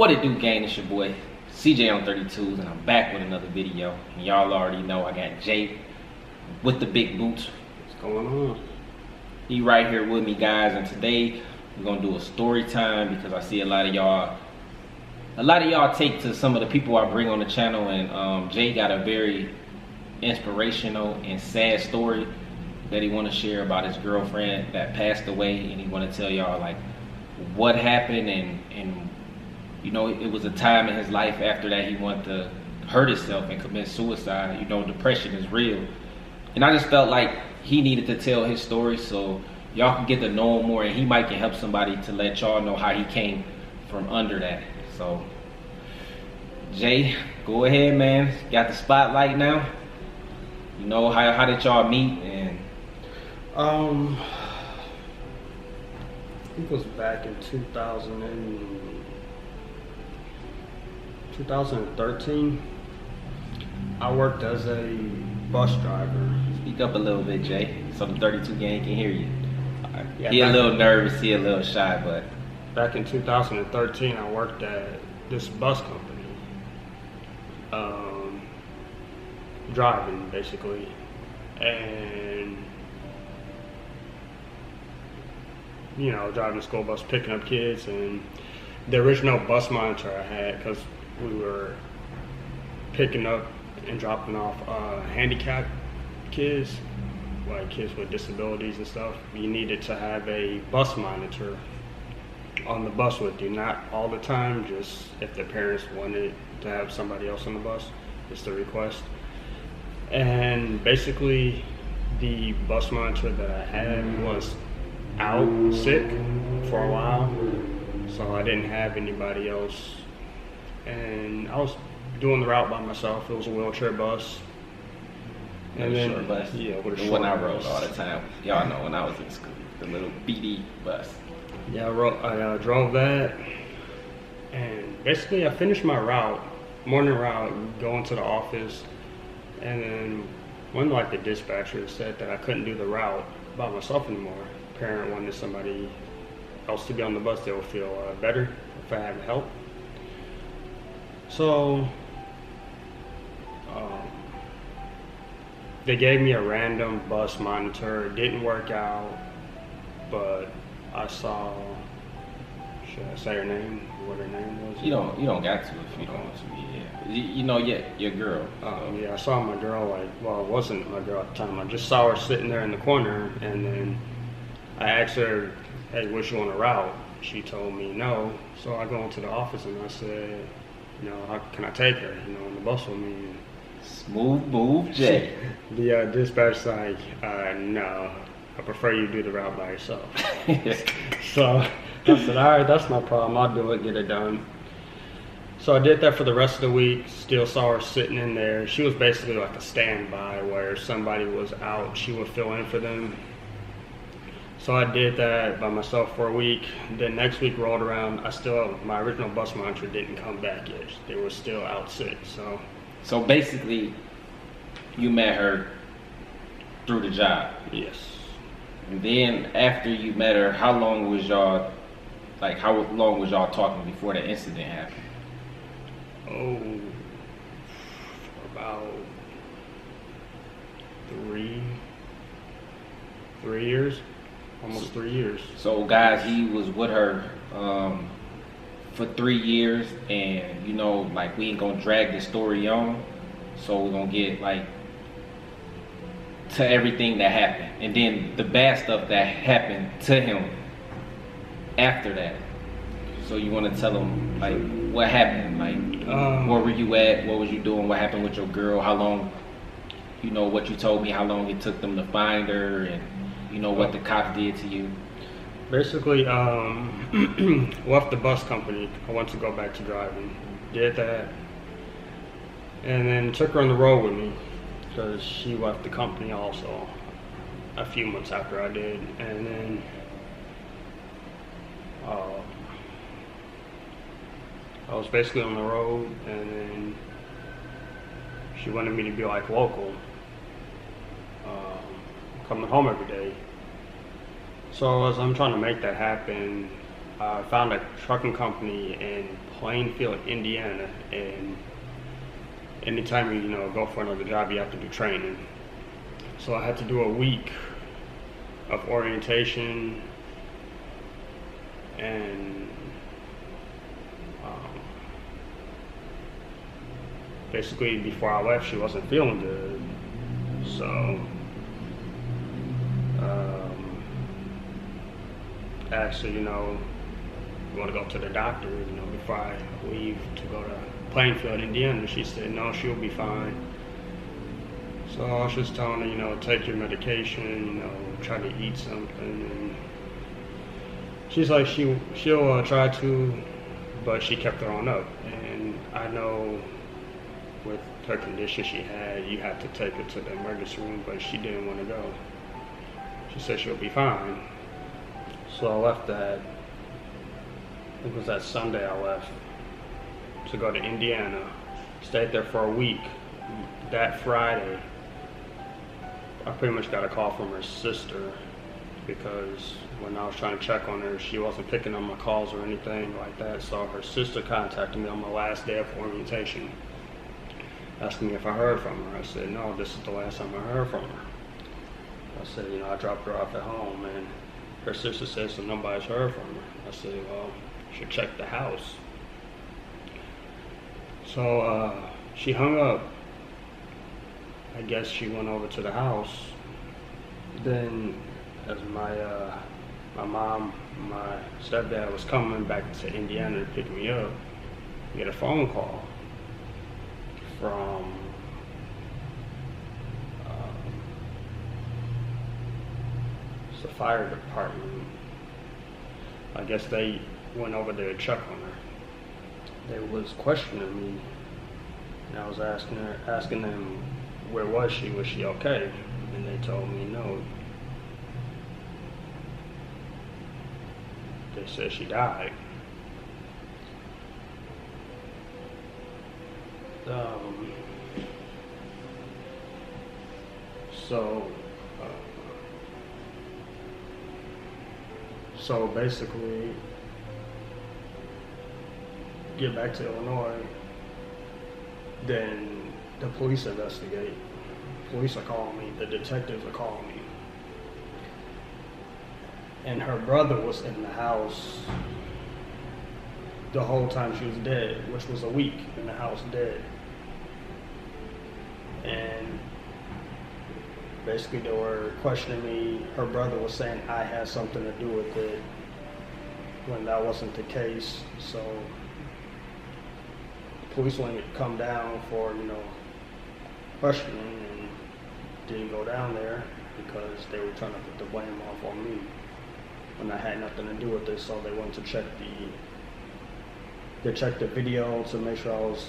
What it do, gang? It's your boy CJ on 32s, and I'm back with another video. And y'all already know I got Jay with the big boots. What's going on? He right here with me, guys, and today we're gonna do a story time because I see a lot of y'all take to some of the people I bring on the channel, and Jay got a very inspirational and sad story that he want to share about his girlfriend that passed away, and he want to tell y'all like what happened, and you know, it was a time in his life after that he wanted to hurt himself and commit suicide. You know, depression is real, and I just felt like he needed to tell his story so y'all can get to know him more, and he might can help somebody to let y'all know how he came from under that. So Jay, go ahead, man. Got the spotlight now. You know, how did y'all meet? And I think it was back in 2013. I worked as a bus driver. Speak up a little bit, Jay, so the 32 gang can hear you. Yeah, He a little nervous, he a little shy, but back in 2013, I worked at this bus company, driving basically, and you know, driving the school bus, picking up kids. And the original bus monitor I had, because we were picking up and dropping off handicapped kids, like kids with disabilities and stuff, you needed to have a bus monitor on the bus with you. Not all the time, just if the parents wanted to have somebody else on the bus, just a request. And basically the bus monitor that I had was out sick for a while, so I didn't have anybody else, and I was doing the route by myself. It was a wheelchair bus. and then short bus. Yeah, with a the short one I rode bus. all the time. Y'all know when I was in school, the little BD bus. Yeah, I drove that, and basically I finished my morning route, going to the office, and then one like the dispatcher said that I couldn't do the route by myself anymore. Parent wanted somebody else to be on the bus. They would feel better if I had help. So they gave me a random bus monitor. It didn't work out, but I saw, should I say her name? What her name was? You don't got to if you don't want to. Yeah, you know, your girl. Yeah, I saw my girl, like, well, it wasn't my girl at the time. I just saw her sitting there in the corner, and then I asked her, hey, was you on a route? She told me no. So I go into the office and I said, you know, how can I take her, you know, on the bus with me? Smooth move, Jay. The dispatcher's like, no, I prefer you do the route by yourself. So I said, all right, that's no problem. I'll do it, get it done. So I did that for the rest of the week. Still saw her sitting in there. She was basically like a standby, where somebody was out, she would fill in for them. So I did that by myself for a week. Then next week rolled around. My original bus monitor didn't come back yet. They were still out sick. So basically, you met her through the job. Yes. And then after you met her, how long was y'all talking before the incident happened? Oh, for about three years. Almost 3 years. So guys, he was with her for 3 years, and you know, like, we ain't gonna drag this story on, so we're gonna get like to everything that happened, and then the bad stuff that happened to him after that. So you want to tell him like what happened, like where were you at, what was you doing, what happened with your girl, how long, you know, what you told me, how long it took them to find her, and you know what the cops did to you. Basically, left the bus company. I wanted to go back to driving. Did that, and then took her on the road with me, because she left the company also a few months after I did. And then I was basically on the road, and then she wanted me to be like local, coming home every day. So as I'm trying to make that happen, I found a trucking company in Plainfield, Indiana, and anytime you go for another job, you have to do training. So I had to do a week of orientation, and basically before I left, she wasn't feeling good. So actually, you want to go to the doctor, before I leave to go to Plainfield, Indiana. She said, no, she'll be fine. So I was just telling her, take your medication, try to eat something. And she's like, she'll try to, but she kept throwing up. And I know with her condition she had, you have to take her to the emergency room, but she didn't want to go. She said she'll be fine. So I left that, it was that Sunday I left to go to Indiana. Stayed there for a week. That Friday, I pretty much got a call from her sister, because when I was trying to check on her, she wasn't picking up my calls or anything like that. So her sister contacted me on my last day of orientation, asking me if I heard from her. I said, no, this is the last time I heard from her. I said, I dropped her off at home, and her sister said, so nobody's heard from her. I said, well, you should check the house. So she hung up. I guess she went over to the house. Then, as my mom, my stepdad was coming back to Indiana to pick me up, I get a phone call from the fire department. I guess they went over there to check on her. They was questioning me, and I was asking them, where was she okay? And they told me no. They said she died. So basically, get back to Illinois, then the police investigate. Police are calling me, the detectives are calling me. And her brother was in the house the whole time she was dead, which was a week in the house dead. And basically they were questioning me. Her brother was saying I had something to do with it, when that wasn't the case. So the police wanted me to come down for, questioning, and didn't go down there because they were trying to put the blame off on me when I had nothing to do with this. So they wanted to check the video to make sure I was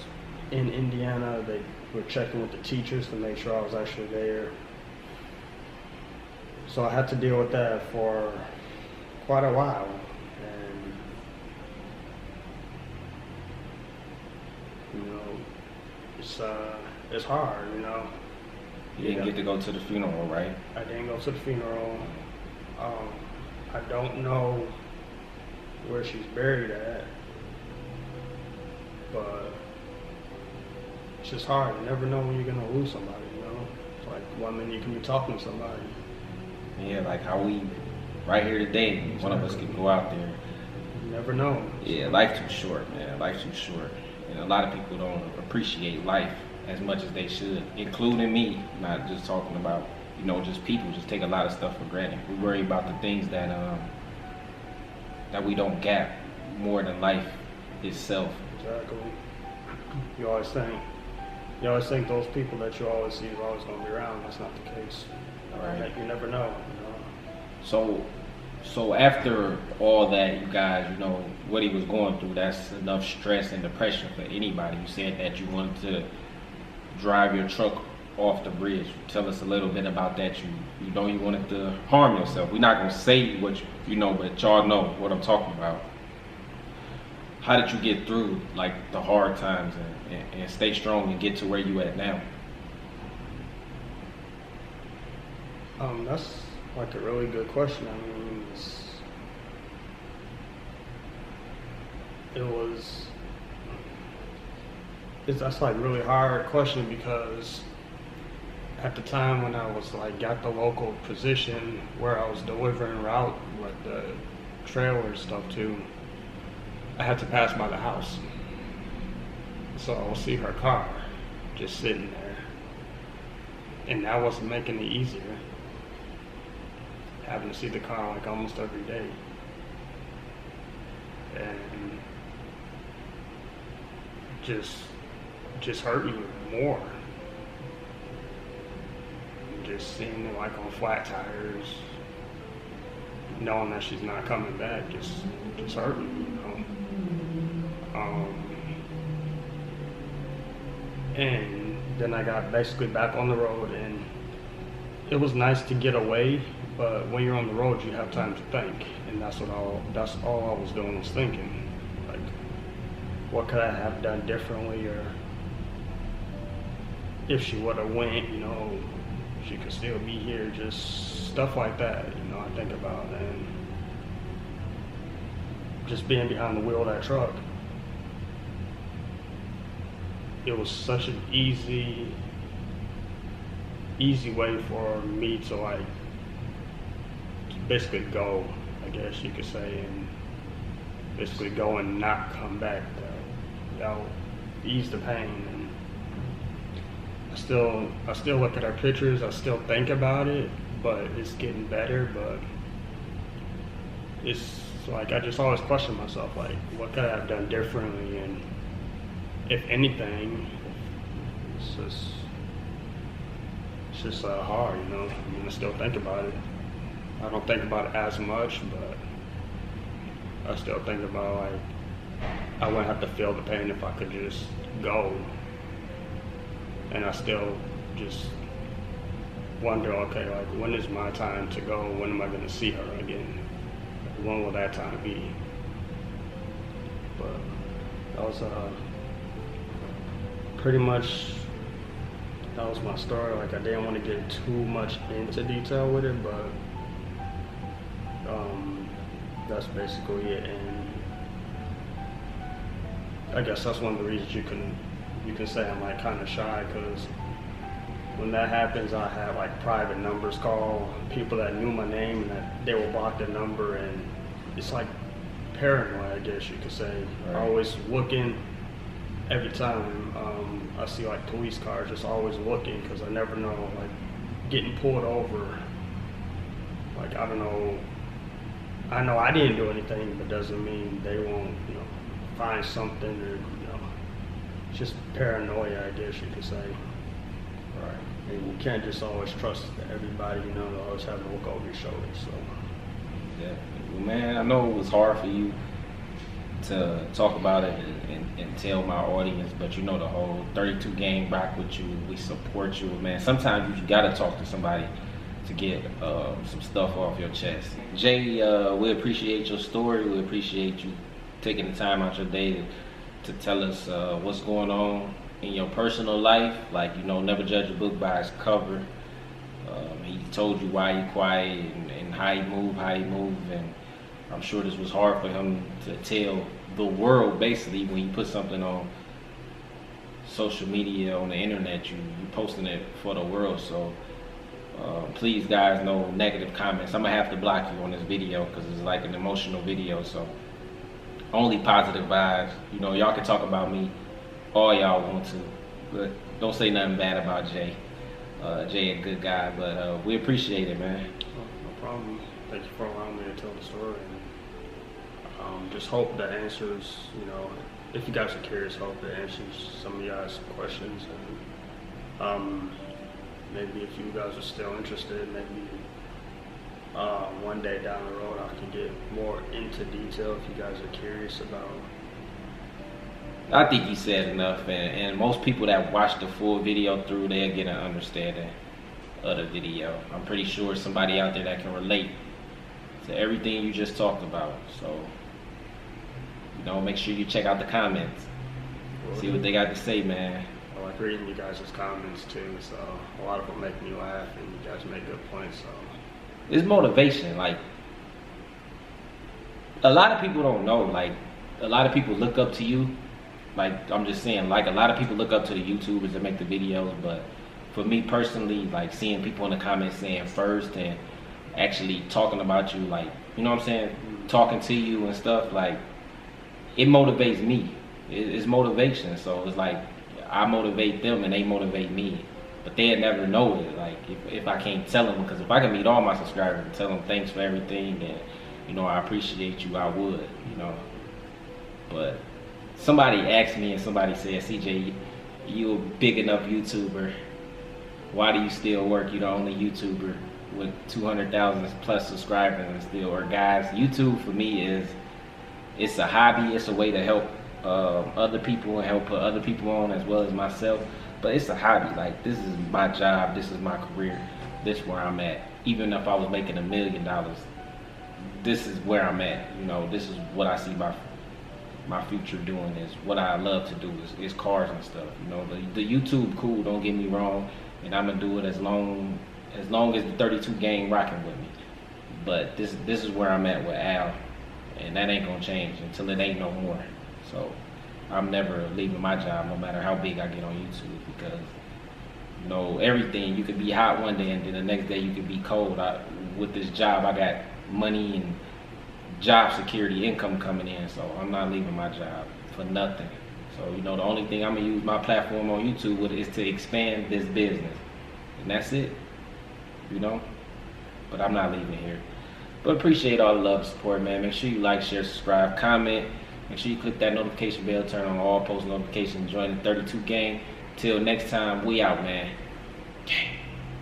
in Indiana. They were checking with the teachers to make sure I was actually there. So I had to deal with that for quite a while. And it's hard, You didn't get to go to the funeral, right? I didn't go to the funeral. I don't know where she's buried at, but it's just hard. You never know when you're gonna lose somebody, It's like one minute you can be talking to somebody. Yeah, like how we right here today, exactly. One of us could go out there. You never know. Yeah, life's too short, man. Life's too short. And a lot of people don't appreciate life as much as they should, including me. Not just talking about, just people just take a lot of stuff for granted. We worry about the things that we don't get more than life itself. Exactly. You always think those people that you always see is always going to be around. That's not the case. Right. You never know. So after all that, you guys, what he was going through, that's enough stress and depression for anybody. You said that you wanted to drive your truck off the bridge. Tell us a little bit about that. You wanted to harm yourself. We're not going to say what but y'all know what I'm talking about. How did you get through the hard times and stay strong and get to where you at now? That's a really good question. That's like really hard question because at the time when I was like got the local position where I was delivering route like the trailer stuff to, I had to pass by the house. So I would see her car just sitting there. And that wasn't making it easier. Having to see the car like almost every day. And just hurt me more. Just seeing it like on flat tires, knowing that she's not coming back, just hurt me, you know. And then I got basically back on the road, and it was nice to get away, but when you're on the road, you have time to think, and that's all I was doing was thinking, like, what could I have done differently, or if she would have went, you know, she could still be here, just stuff like that, you know, I think about, and just being behind the wheel of that truck. It was such an easy way for me to like basically go, I guess you could say, and basically go and not come back. That'll ease the pain. And I still look at our pictures. I still think about it, but it's getting better. But it's like I just always question myself, like, what could I have done differently? And if anything, it's just hard, you know. I mean, I still think about it. I don't think about it as much, but I still think about like I wouldn't have to feel the pain if I could just go. And I still just wonder, okay, like when is my time to go? When am I going to see her again? When will that time be? But that was pretty much, that was my story. Like I didn't want to get too much into detail with it, but that's basically it. And I guess that's one of the reasons you can say I'm like kind of shy, because when that happens, I have like private numbers call people that knew my name and that they will block the number, and it's like paranoid, I guess you could say. Right. Always looking. Every time I see like police cars, just always looking, because I never know, like getting pulled over. Like I don't know. I know I didn't do anything, but doesn't mean they won't, you know, find something, or you know, just paranoia, I guess you could say. Right. And you can't just always trust everybody, you know, to always have to look over your shoulder. So. Yeah, well, man, I know it was hard for you to talk about it and tell my audience, but you know, the whole 32 gang rock with you, we support you, man. Sometimes you gotta talk to somebody to get some stuff off your chest. Jay, we appreciate your story. We appreciate you taking the time out your day to tell us what's going on in your personal life. Like, you know, never judge a book by its cover. He told you why he quiet and how he move, and I'm sure this was hard for him to tell the world, basically, when you put something on social media, on the internet, you posting it for the world. So please, guys, no negative comments. I'm gonna have to block you on this video because it's like an emotional video. So only positive vibes. You know, y'all can talk about me all y'all want to, but don't say nothing bad about Jay. Jay a good guy, but we appreciate it, man. No problem. Thank you for allowing me to tell the story. And just hope that answers, you know, if you guys are curious, hope that answers some of you guys' questions. And maybe if you guys are still interested, maybe one day down the road I can get more into detail if you guys are curious about. I think you said enough, and most people that watch the full video through, they'll get an understanding of the video. I'm pretty sure somebody out there that can relate to everything you just talked about. So, you know, make sure you check out the comments. See what they got to say, man. I like reading you guys' comments too, so a lot of them make me laugh, and you guys make good points. So it's motivation. Like, a lot of people don't know, like, a lot of people look up to you. Like, I'm just saying, like, a lot of people look up to the YouTubers that make the videos, but for me personally, like, seeing people in the comments saying first and actually talking about you, like, you know what I'm saying, talking to you and stuff, like, it motivates me. It's motivation. So it's like I motivate them and they motivate me, but they'd never know it, like, if I can't tell them, because if I can meet all my subscribers and tell them thanks for everything and, you know, I appreciate you, I would, you know. But somebody asked me and somebody said, CJ, you a big enough YouTuber, why do you still work? You're the only YouTuber with 200,000 plus subscribers and still work. Guys, YouTube for me is, it's a hobby, it's a way to help other people and help put other people on as well as myself. But it's a hobby. Like, this is my job, this is my career, this is where I'm at. Even if I was making $1 million, this is where I'm at. You know, this is what I see my future doing, is what I love to do is cars and stuff. You know, the YouTube cool, don't get me wrong, and I'm gonna do it as long as the 32 gang rocking with me. But this is where I'm at with Al, and that ain't gonna change until it ain't no more. So I'm never leaving my job, no matter how big I get on YouTube, because, you know, everything, you could be hot one day and then the next day you could be cold. With this job, I got money and job security, income coming in, so I'm not leaving my job for nothing. So, you know, the only thing I'm gonna use my platform on YouTube with is to expand this business, and that's it, you know. But I'm not leaving here. But appreciate all the love and support, man. Make sure you like, share, subscribe, comment. Make sure you click that notification bell, turn on all post notifications, join the 32 gang. Till next time, we out, man.